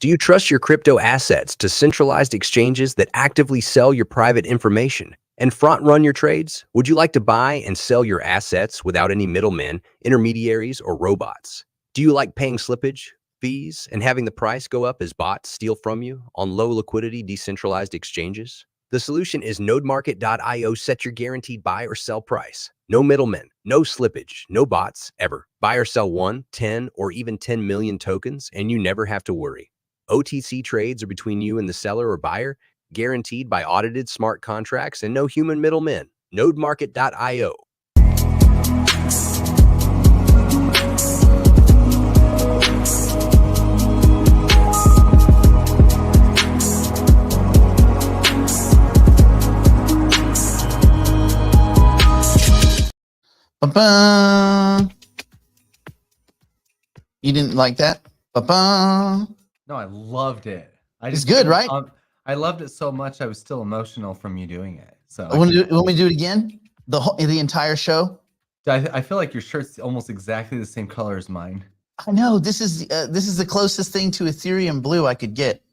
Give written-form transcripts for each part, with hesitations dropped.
Do you trust your crypto assets to centralized exchanges that actively sell your private information and front run your trades? Would you like to buy and sell your assets without any middlemen, intermediaries, or robots? Do you like paying slippage, fees, and having the price go up as bots steal from you on low liquidity decentralized exchanges? The solution is NodeMarket.io. Set your guaranteed buy or sell price. No middlemen, no slippage, no bots ever. Buy or sell 1, 10, or even 10 million tokens, and you never have to worry. OTC trades are between you and the seller or buyer, guaranteed by audited smart contracts and no human middlemen. NodeMarket.io. Ba-ba. You didn't like that? Ba-ba. No, I loved it. It's good, right? I loved it so much. I was still emotional from you doing it. So Want me to do it again? The entire show? I feel like your shirt's almost exactly the same color as mine. I know. This is the closest thing to Ethereum blue I could get.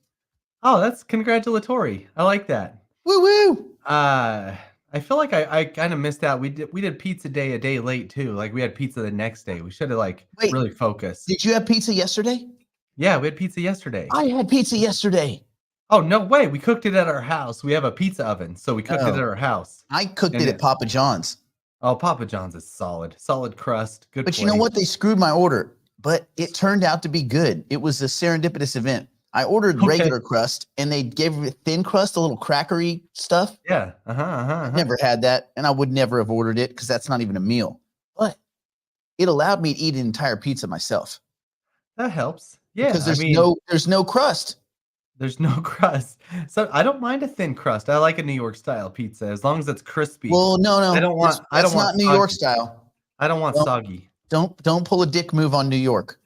Oh, that's congratulatory. I like that. Woo woo. I feel like I kind of missed out. We did pizza day a day late too. Like we had pizza the next day. We should have really focused. Did you have pizza yesterday? Yeah, we had pizza yesterday. I had pizza yesterday. Oh, no way. We cooked it at our house. We have a pizza oven, so we cooked it at our house. I cooked it at Papa John's. Oh, Papa John's is solid. Solid crust. Good But you know what? They screwed my order, but it turned out to be good. It was a serendipitous event. I ordered regular crust, and they gave me thin crust, a little crackery stuff. Yeah. Never had that, and I would never have ordered it because that's not even a meal. But it allowed me to eat an entire pizza myself. That helps. Yeah. Because there's no crust. There's no crust. So I don't mind a thin crust. I like a New York style pizza as long as it's crispy. Well, no. I don't want New York style. I don't want soggy. Don't pull a dick move on New York.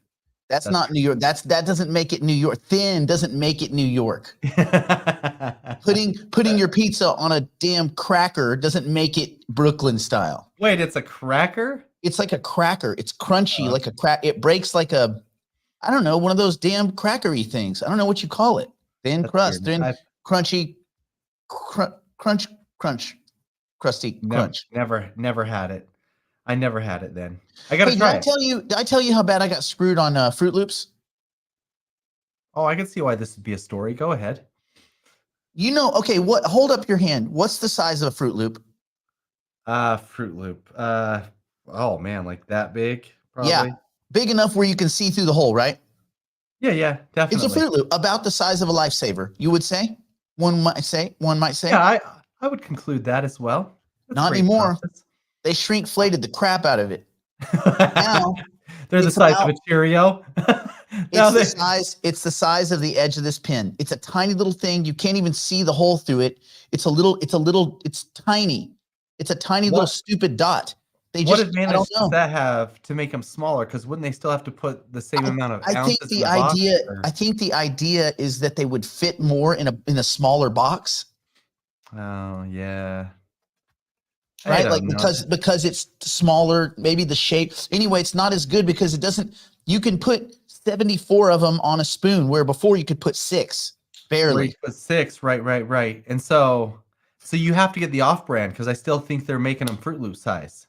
That's not New York. That doesn't make it New York. Thin doesn't make it New York. Putting your pizza on a damn cracker doesn't make it Brooklyn style. Wait, it's a cracker? It's like a cracker. It's crunchy, like a crack. It breaks like a, I don't know, one of those damn crackery things. I don't know what you call it. Thin crust, thin, crunchy, crusty crunch. Never had it. I never had it then. I gotta try it. Did I tell you how bad I got screwed on Fruit Loops? Oh, I can see why this would be a story. Go ahead. You know, okay, hold up your hand. What's the size of a Fruit Loop? Fruit Loop. Oh man, like that big? Probably. Yeah, big enough where you can see through the hole, right? Yeah, definitely. It's a Fruit Loop, about the size of a Lifesaver, you would say? One might say. Yeah, I would conclude that as well. Not anymore. They shrink-flated the crap out of it. Now they're the size of a Cheerio. It's the size of the edge of this pin. It's a tiny little thing. You can't even see the hole through it. It's tiny. It's a tiny little stupid dot. What advantage does that have to make them smaller? Because wouldn't they still have to put the same amount of ounces in the box? I think the idea is that they would fit more in a smaller box. Oh yeah. Right, like because it's smaller, maybe the shape. Anyway, it's not as good because it doesn't. You can put 74 of them on a spoon, where before you could put 6, barely. Put 6, right. And so you have to get the off-brand because I still think they're making them Fruit Loop size.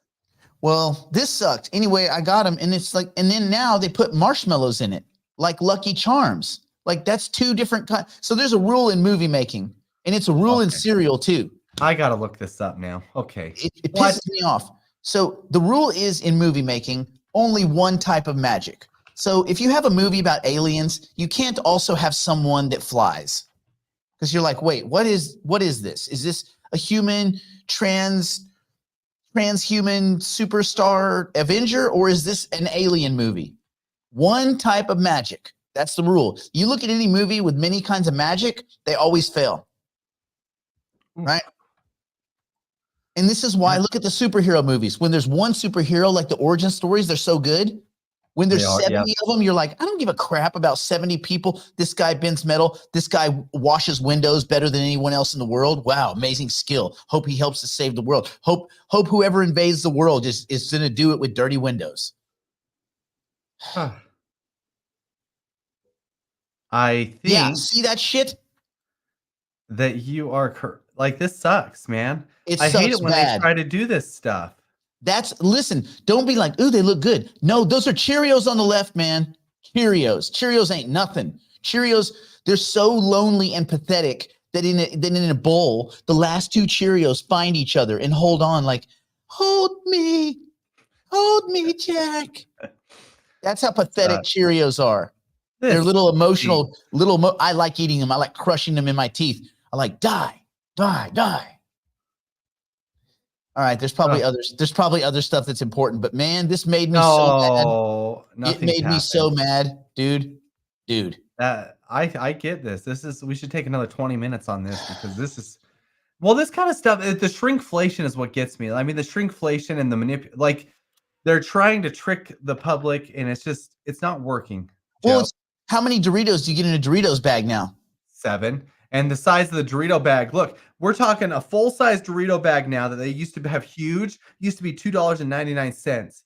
Well, this sucked. Anyway, I got them, and it's like, and then now they put marshmallows in it, like Lucky Charms. Like that's 2 different kinds. So there's a rule in movie making, and it's a rule in cereal too. I gotta look this up now. Okay. It pisses me off. So the rule is in movie making, only one type of magic. So if you have a movie about aliens, you can't also have someone that flies. Because you're like, wait, what is this? Is this a human transhuman superstar Avenger, or is this an alien movie? One type of magic. That's the rule. You look at any movie with many kinds of magic, they always fail. Right? And this is why, look at the superhero movies. When there's one superhero, like the origin stories, they're so good. When there's 70 of them, you're like, I don't give a crap about 70 people. This guy bends metal. This guy washes windows better than anyone else in the world. Wow, amazing skill. Hope he helps to save the world. Hope whoever invades the world is going to do it with dirty windows. I Yeah, think see that shit? that you are like, this sucks, man. It I hate sucks it when they bad. try to do this stuff. Listen, don't be like, ooh, they look good. No, those are Cheerios on the left, man. Cheerios ain't nothing. Cheerios, they're so lonely and pathetic that in a bowl, the last two Cheerios find each other and hold on like, hold me, Jack. That's how pathetic Cheerios are. They're little emotional, I like eating them. I like crushing them in my teeth. I like die. All right, there's probably others. There's probably other stuff that's important, but man, this made me so mad. It made me so mad, dude. I get this. We should take another 20 minutes on this because this is, well, this kind of stuff. The shrinkflation is what gets me. I mean, the shrinkflation and the like, they're trying to trick the public, and it's not working. Well, how many Doritos do you get in a Doritos bag now? 7. And the size of the Dorito bag, look, we're talking a full-size Dorito bag now that they used to have huge, used to be $2.99.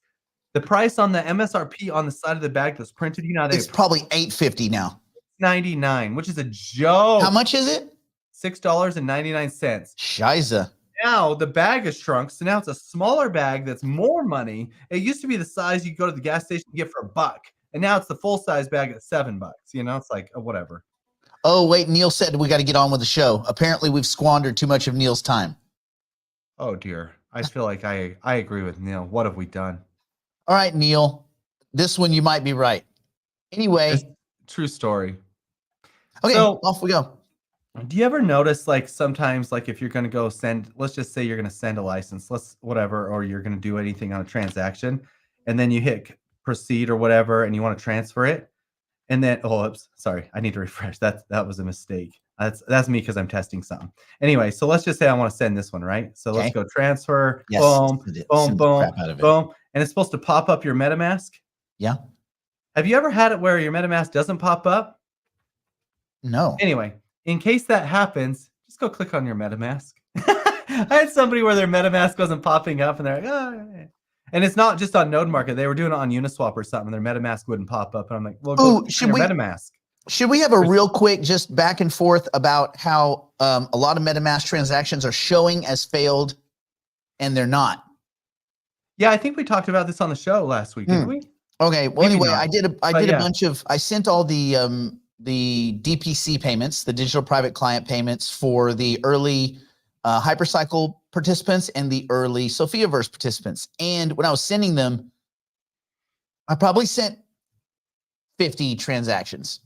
The price on the MSRP on the side of the bag that's printed, it's probably $8.50 now. $6.99, which is a joke. How much is it? $6.99. Shiza. Now the bag has shrunk, so now it's a smaller bag that's more money. It used to be the size you go to the gas station and get for $1, and now it's the full-size bag at $7. It's like whatever. Oh, wait, Neil said we got to get on with the show. Apparently, we've squandered too much of Neil's time. Oh, dear. I feel like I agree with Neil. What have we done? All right, Neil. This one, you might be right. Anyway. True story. Okay, so, off we go. Do you ever notice, like, sometimes, like, if you're going to go let's just say you're going to send a license, or you're going to do anything on a transaction, and then you hit proceed or whatever, and you want to transfer it. And then, oops, sorry, I need to refresh. That was a mistake. That's me because I'm testing something. Anyway, so let's just say I want to send this one, right? So let's go transfer. Yes, boom, boom. And it's supposed to pop up your MetaMask. Yeah. Have you ever had it where your MetaMask doesn't pop up? No. Anyway, in case that happens, just go click on your MetaMask. I had somebody where their MetaMask wasn't popping up, and they're like, oh. And it's not just on Node Market. They were doing it on Uniswap or something. Their MetaMask wouldn't pop up. And I'm like, well, go should we MetaMask. Should we have a real quick just back and forth about how a lot of MetaMask transactions are showing as failed and they're not? Yeah, I think we talked about this on the show last week, didn't we? Okay. Well, maybe anyway, not. I sent all the DPC payments, the digital private client payments for the early Hypercycle participants and the early Sophiaverse participants. And when I was sending them, I probably sent 50 transactions.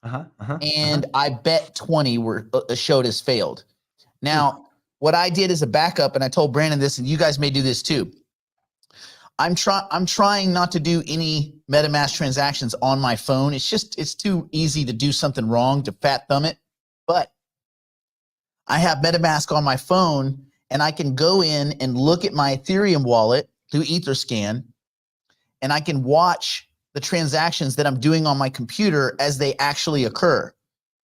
And I bet 20 were showed as failed. Now, what I did as a backup, and I told Brandon this, and you guys may do this too. I'm trying not to do any MetaMask transactions on my phone. It's too easy to do something wrong, to fat thumb it. But I have MetaMask on my phone, and I can go in and look at my Ethereum wallet through Etherscan, and I can watch the transactions that I'm doing on my computer as they actually occur.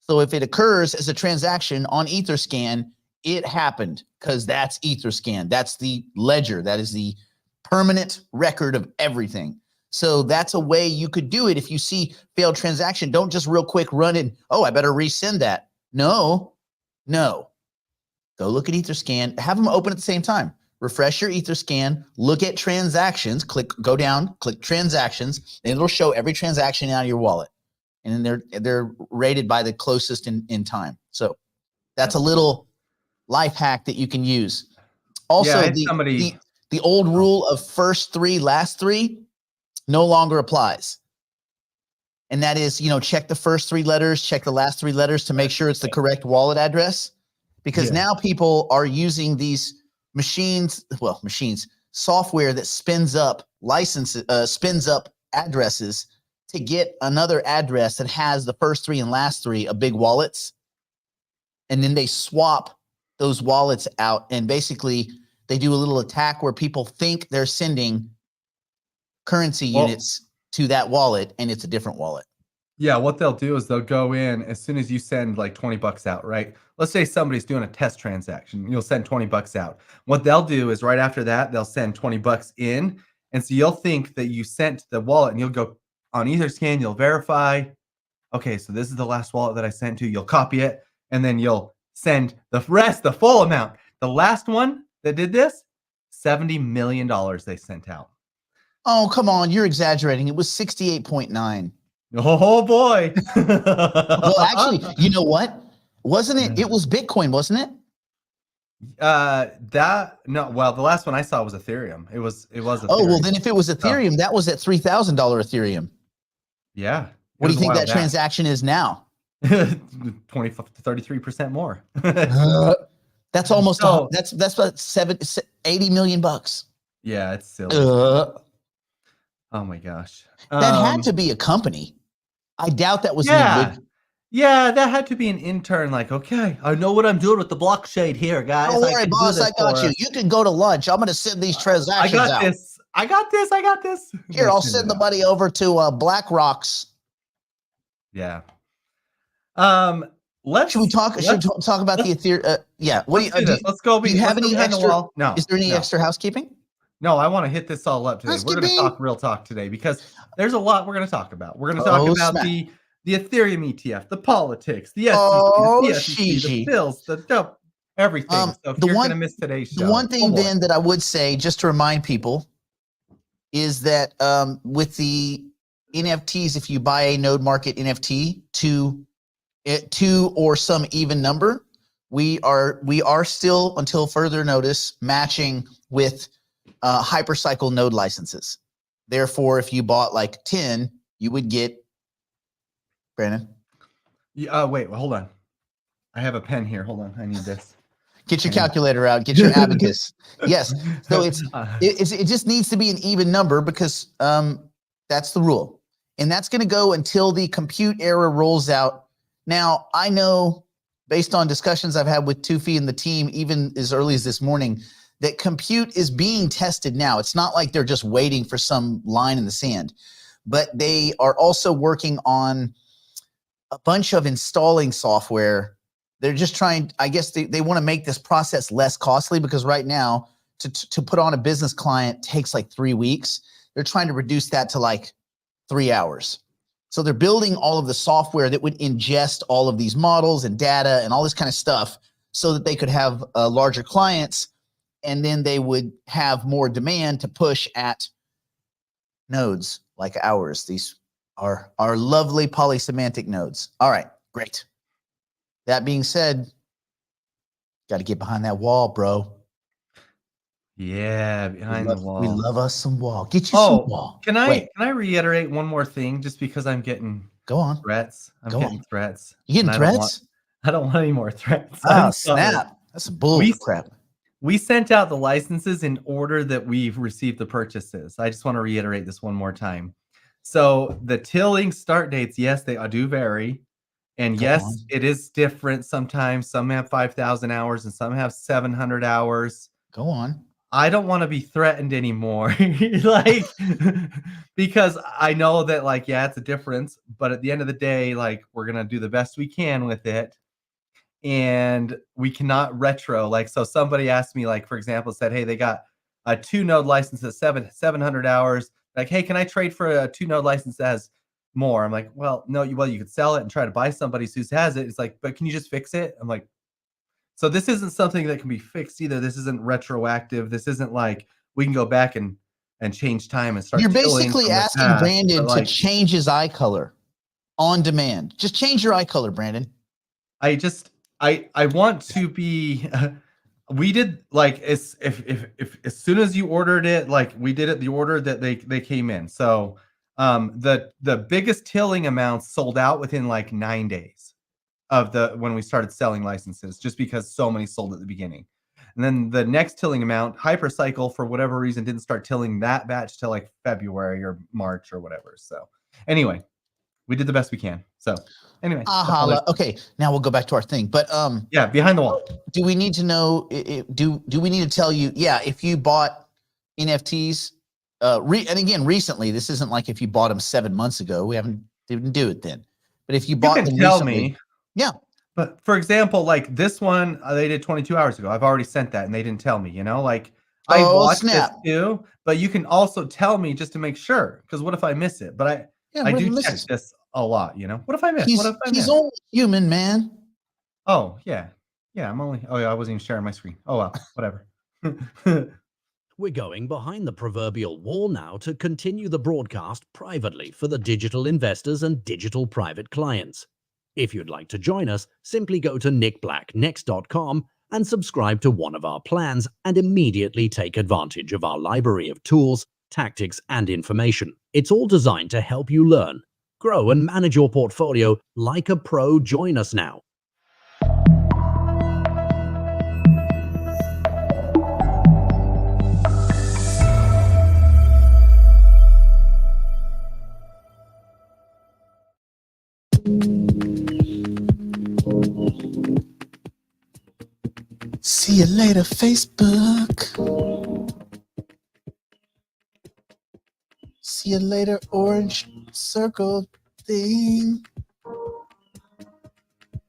So if it occurs as a transaction on Etherscan, it happened because that's Etherscan. That's the ledger. That is the permanent record of everything. So that's a way you could do it. If you see failed transaction, don't just real quick run in, oh, I better resend that. No. Go look at Etherscan, have them open at the same time. Refresh your Etherscan, look at transactions, go down, click transactions, and it'll show every transaction out of your wallet. And then they're rated by the closest in time. So that's a little life hack that you can use. Also, the old rule of first 3, last 3 no longer applies. And that is, check the first 3 letters, check the last 3 letters to make sure it's the correct wallet address. Because now people are using these software that spins up addresses to get another address that has the first 3 and last 3 of big wallets. And then they swap those wallets out, and basically they do a little attack where people think they're sending currency units to that wallet, and it's a different wallet. Yeah, what they'll do is they'll go in as soon as you send like $20 out, right? Let's say somebody's doing a test transaction. You'll send $20 out. What they'll do is right after that, they'll send $20 in. And so you'll think that you sent the wallet, and you'll go on Etherscan, you'll verify. okay, so this is the last wallet that I sent to. You'll copy it, and then you'll send the rest, the full amount. The last one that did this, $70 million they sent out. Oh, come on. You're exaggerating. It was 68.9. Oh boy. Well, actually, you know what? Wasn't it? It was Bitcoin, wasn't it? The last one I saw was Ethereum. It was Ethereum. Oh, well, then if it was Ethereum, that was at $3,000 Ethereum. Yeah. What do you think that transaction is now? 25 to 33% more. That's almost So- that's about 80 million bucks. Yeah, it's silly. That Oh my gosh. had to be a company. I doubt that was an Yeah. individual. Yeah, that had to be an intern. Like, okay, I know what I'm doing with the blockchain here, guys. Don't worry, can do boss. this I got for you. us. You can go to lunch. I'm going to send these I transactions got out. this. I got this. Here, I'll send the money over to BlackRock's. Yeah. Let's. Should we talk? Should we talk about the Ethereum? Yeah. What do you? Let's do this. Let's go. do you have let's go any behind the extra- wall. No. Is there any no. extra housekeeping? No, I want to hit this all up today. We're going to Housekeeping? talk real talk today because there's a lot we're going to talk about. We're going to talk Oh, about snap. the Ethereum ETF, the politics, the SEC, Oh, the SEC, the Gigi. bills, everything. So if the you're one- going to miss today's show, The one thing oh boy. then that I would say, just to remind people, is that with the NFTs, if you buy a Node Market NFT to or some even number, we are still, until further notice, matching with Hypercycle node licenses. Therefore, if you bought like 10, you would get, Brandon, Wait, hold on. I have a pen here. Hold on. I need this. get your calculator out, get your abacus. Yes. So it just needs to be an even number because that's the rule. And that's going to go until the compute era rolls out. Now, I know based on discussions I've had with Tufi and the team, even as early as this morning, that compute is being tested now. It's not like they're just waiting for some line in the sand, but they are also working on a bunch of installing software. They're just trying, I guess they want to make this process less costly because right now to put on a business client takes like 3 weeks. They're trying to reduce that to like 3 hours. So they're building all of the software that would ingest all of these models and data and all this kind of stuff so that they could have larger clients, and then they would have more demand to push at nodes like ours. These are our lovely polysemantic nodes. All right, great. That being said, got to get behind that wall, bro. Yeah, behind the wall. We love us some wall. Get you some wall. Can I Wait, can I reiterate one more thing just because I'm getting go on. threats? I'm Go getting on. threats. You getting and I don't want- threats? I don't want any more threats. Oh, I'm sorry. snap. That's some bull We- crap. We sent out the licenses in order that we've received the purchases. I just want to reiterate this one more time. So the tilling start dates, yes, they do vary. And Go yes, on. it is different sometimes. Some have 5,000 hours and some have 700 hours. Go on. I don't want to be threatened anymore. Like, because I know that, like, yeah, it's a difference. But at the end of the day, like, we're going to do the best we can with it. And we cannot retro. Like, so somebody asked me, like, for example, said, hey, they got a 2-node license at 700 hours. Like, hey, can I trade for a 2-node license that has more? I'm like, well, no, you could sell it and try to buy somebody who has it. It's like, but can you just fix it? I'm like, so this isn't something that can be fixed either. This isn't retroactive. This isn't like we can go back and change time and start. You're tilling basically from the asking past, Brandon but, to like, change his eye color on demand. Just change your eye color, Brandon. I want to be. We did, like, if as soon as you ordered it, like, we did it the order that they came in. So the biggest tilling amounts sold out within like 9 days of when we started selling licenses, just because so many sold at the beginning. And then the next tilling amount, Hypercycle, for whatever reason, didn't start tilling that batch till like February or March or whatever. So anyway, we did the best we can. So anyway, that's all Ahala. Okay, now we'll go back to our thing. But yeah, behind the wall. do we need to know? Do we need to tell you? Yeah, if you bought NFTs, and again, recently, this isn't like if you bought them 7 months ago. We didn't do it then. But if you bought You them can tell recently, me. yeah. But for example, like this one, they did 22 hours ago. I've already sent that and they didn't tell me, like I Oh, watched snap. this too, but you can also tell me just to make sure. Because what if I miss it? But Yeah, I what if do it check misses? this a lot, you know. What if I miss? What if I He's miss? only human, man. Oh, yeah. Yeah, I'm only oh yeah, I wasn't even sharing my screen. Oh well, whatever. We're going behind the proverbial wall now to continue the broadcast privately for the digital investors and digital private clients. If you'd like to join us, simply go to nickblacknext.com and subscribe to one of our plans and immediately take advantage of our library of tools, tactics, and information. It's all designed to help you learn, grow, and manage your portfolio like a pro. Join us now. See you later, Facebook. See you later, orange circle thing.